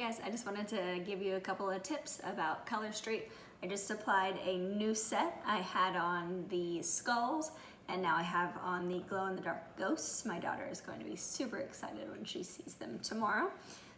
guys, I just wanted to give you a couple of tips about Colorstreet. I just applied a new set. I had on the skulls and now I have on the glow-in-the-dark ghosts. My daughter is going to be super excited when she sees them tomorrow.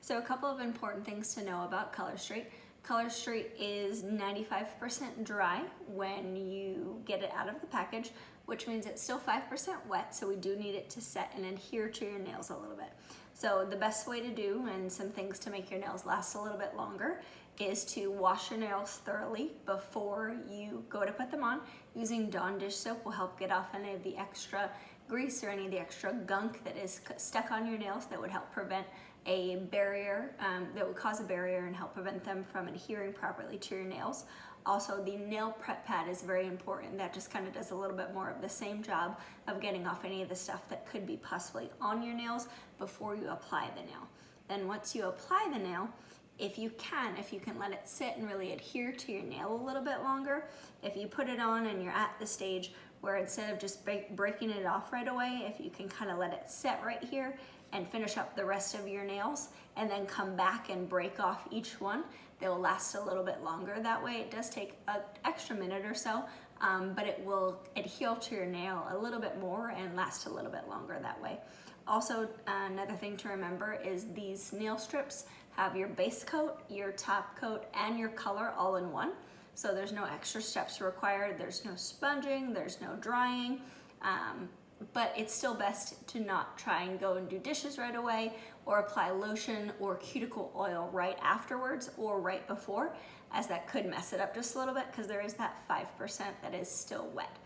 So a couple of important things to know about Colorstreet. Colorstreet is 95% dry when you get it out of the package, which means it's still 5% wet, so we do need it to set and adhere to your nails a little bit. So the best way to do, and some things to make your nails last a little bit longer, is to wash your nails thoroughly before you go to put them on. Using Dawn dish soap will help get off any of the extra grease or any of the extra gunk that is stuck on your nails that would help prevent a barrier, that would cause a barrier and help prevent them from adhering properly to your nails. Also, the nail prep pad is very important. That just kind of does a little bit more of the same job of getting off any of the stuff that could be possibly on your nails before you apply the nail. Then once you apply the nail, if you can let it sit and really adhere to your nail a little bit longer, if you put it on and you're at the stage where instead of just breaking it off right away, if you can kind of let it set right here and finish up the rest of your nails and then come back and break off each one, they will last a little bit longer that way. It does take an extra minute or so, but it will adhere to your nail a little bit more and last a little bit longer that way. Also, another thing to remember is these nail strips have your base coat, your top coat, and your color all in one. So there's no extra steps required, there's no sponging, there's no drying, but it's still best to not try and go and do dishes right away or apply lotion or cuticle oil right afterwards or right before, as that could mess it up just a little bit because there is that 5% that is still wet.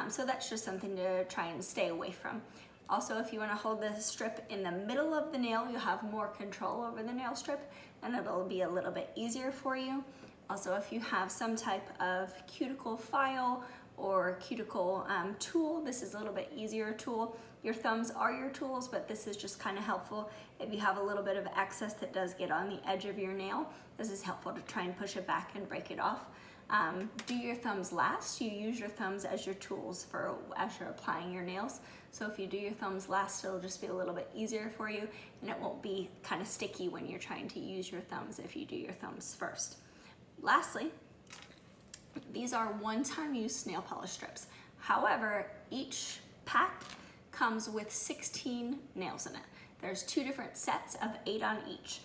So that's just something to try and stay away from. Also, if you want to hold the strip in the middle of the nail, you'll have more control over the nail strip and it'll be a little bit easier for you. Also, if you have some type of cuticle file or cuticle tool, this is a little bit easier tool. Your thumbs are your tools, but this is just kind of helpful if you have a little bit of excess that does get on the edge of your nail. This is helpful to try and push it back and break it off. Do your thumbs last. You use your thumbs as your tools as you're applying your nails. So if you do your thumbs last, it'll just be a little bit easier for you and it won't be kind of sticky when you're trying to use your thumbs if you do your thumbs first. Lastly, these are one-time use nail polish strips. However, each pack comes with 16 nails in it. There's 2 different sets of 8 on each.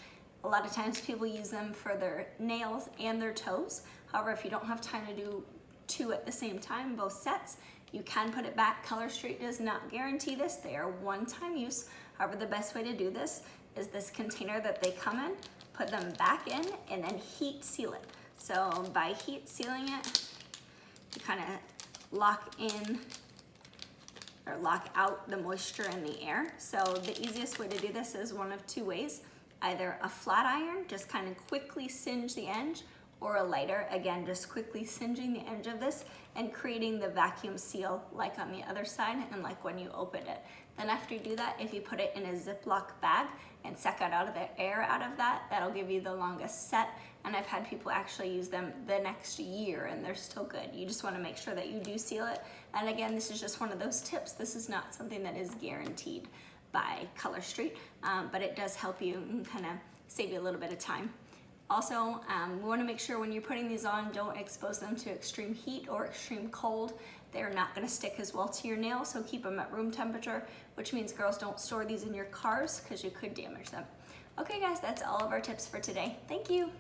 A lot of times people use them for their nails and their toes. However, if you don't have time to do 2 at the same time, both sets, you can put it back. Colorstreet does not guarantee this. They are one-time use. However, the best way to do this is this container that they come in, put them back in, and then heat seal it. So by heat sealing it, you kind of lock in or lock out the moisture in the air. So the easiest way to do this is one of 2 ways. Either a flat iron, just kind of quickly singe the edge, or a lighter, again, just quickly singeing the edge of this and creating the vacuum seal like on the other side and like when you open it. Then after you do that, if you put it in a Ziploc bag and suck out the air out of that, that'll give you the longest set. And I've had people actually use them the next year and they're still good. You just wanna make sure that you do seal it. And again, this is just one of those tips. This is not something that is guaranteed by Colorstreet, but it does help you and kind of save you a little bit of time. Also, we want to make sure when you're putting these on, don't expose them to extreme heat or extreme cold. They're not going to stick as well to your nails, so keep them at room temperature, which means girls don't store these in your cars because you could damage them. Okay guys, that's all of our tips for today. Thank you.